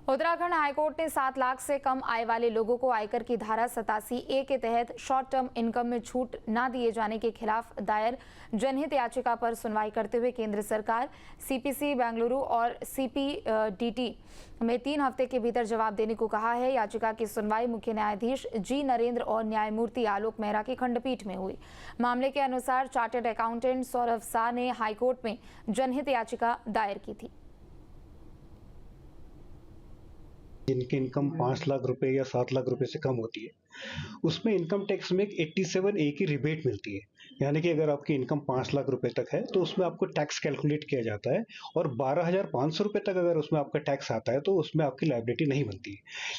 Uttarakhand high court ने 7 लाख से कम आय वाले लोगों को आयकर की धारा 87A के तहत शॉर्ट टर्म इनकम में छूट न दिए जाने के खिलाफ दायर जनहित याचिका पर सुनवाई करते हुए केंद्र सरकार, सीपीसी बेंगलुरु और सीपीडीटी में 3 हफ्ते के भीतर जवाब देने को कहा है। याचिका की सुनवाई मुख्य न्यायाधीश जी नरेंद्र और न्यायमूर्ति आलोक मेहरा की खंडपीठ में हुई। मामले के अनुसार चार्टर्ड अकाउंटेंट सौरभ शाह ने हाईकोर्ट में जनहित याचिका दायर की थी। जिनकी इनकम 5 लाख रुपए या 7 लाख रुपए से कम होती है, उसमें इनकम टैक्स में एक 87A की रिबेट मिलती है। यानी कि अगर आपकी इनकम 5 लाख रुपए तक है तो उसमें आपको टैक्स कैलकुलेट किया जाता है और 12,500 रुपए तक अगर उसमें आपका टैक्स आता है तो उसमें आपकी लायबिलिटी नहीं बनती है।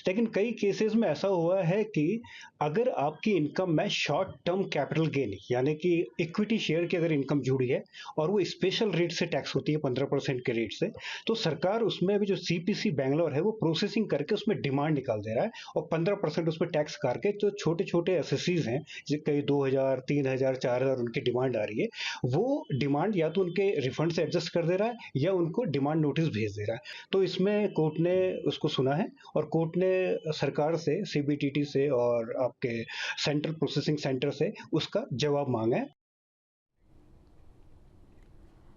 लेकिन कई केसेस में ऐसा हुआ है कि अगर आपकी इनकम में शॉर्ट टर्म कैपिटल गेन यानी कि इक्विटी शेयर की अगर इनकम जुड़ी है और वो स्पेशल रेट से टैक्स होती है 15% के रेट से, तो सरकार उसमें अभी जो सीपीसी बैंगलोर है वो प्रोसेसिंग करके उसमें डिमांड निकाल दे रहा है और 15% उसमें टैक्स करके जो छोटे छोटे एसएससीज हैं, कई 2,000, 3,000, 4,000 उनकी डिमांड आ रही है, वो डिमांड या तो उनके रिफंड से एडजस्ट कर दे रहा है या उनको डिमांड नोटिस भेज दे रहा है। तो इसमें कोर्ट ने उसको सुना है और कोर्ट ने सरकार से, सीबीटीटी से और आपके सेंट्रल प्रोसेसिंग सेंटर से उसका जवाब मांगा है।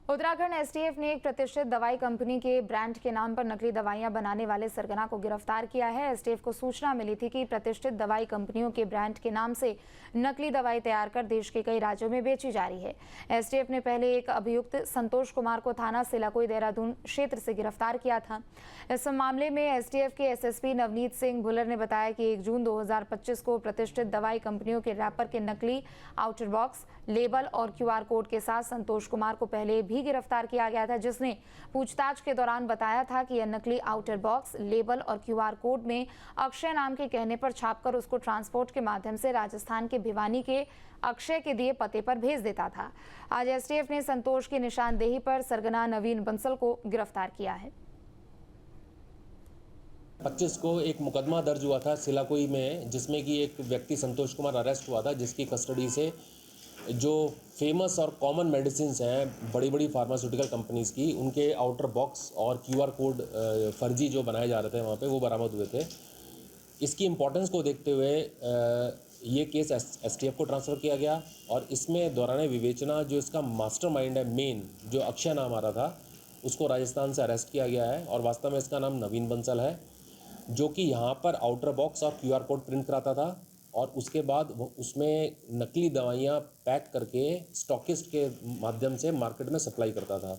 उत्तराखंड एसटीएफ ने एक प्रतिष्ठित दवाई कंपनी के ब्रांड के नाम पर नकली दवाइयां बनाने वाले सरगना को गिरफ्तार किया है। एसटीएफ को सूचना मिली थी कि प्रतिष्ठित दवाई कंपनियों के ब्रांड के नाम से नकली दवाई तैयार कर देश के कई राज्यों में बेची जा रही है। एसटीएफ ने पहले एक अभियुक्त संतोष कुमार को थाना सिलाकोई देहरादून क्षेत्र से गिरफ्तार किया था। इस मामले में एसटीएफ के एसएसपी नवनीत सिंह भुल्लर ने बताया कि 1 जून 2025 को प्रतिष्ठित दवाई कंपनियों के रैपर के नकली आउटर बॉक्स, लेबल और क्यूआर कोड के साथ संतोष कुमार को पहले भी गिरफ्तार किया गया था, जिसने पूछताछ के दौरान बताया था कि यह नकली आउटर बॉक्स, लेबल और क्यूआर कोड में अक्षय नाम के कहने पर छापकर उसको ट्रांसपोर्ट के माध्यम से राजस्थान के भिवानी के अक्षय के दिए पते पर भेज देता था। आज एसटीएफ ने संतोष की निशानदेही पर सरगना नवीन बंसल को गिरफ्तार किया है। 25 को एक मुकदमा दर्ज हुआ था सिलाकोई में, जिसमें कि एक व्यक्ति संतोष कुमार अरेस्ट हुआ था, जिसकी कस्टडी से जो फेमस और कॉमन मेडिसिन हैं बड़ी बड़ी फार्मास्यूटिकल कंपनीज़ की, उनके आउटर बॉक्स और क्यूआर कोड फर्जी जो बनाए जा रहे थे वहाँ पे, वो बरामद हुए थे। इसकी इम्पोर्टेंस को देखते हुए ये केस एसटीएफ को ट्रांसफ़र किया गया और इसमें दौरान विवेचना जो इसका मास्टरमाइंड है, मेन जो अक्षय नाम आ रहा था, उसको राजस्थान से अरेस्ट किया गया है और वास्तव में इसका नाम नवीन बंसल है, जो कि यहाँ पर आउटर बॉक्स और क्यूआर कोड प्रिंट कराता था और उसके बाद वो उसमें नकली दवाइयाँ पैक करके स्टॉकिस्ट के माध्यम से मार्केट में सप्लाई करता था।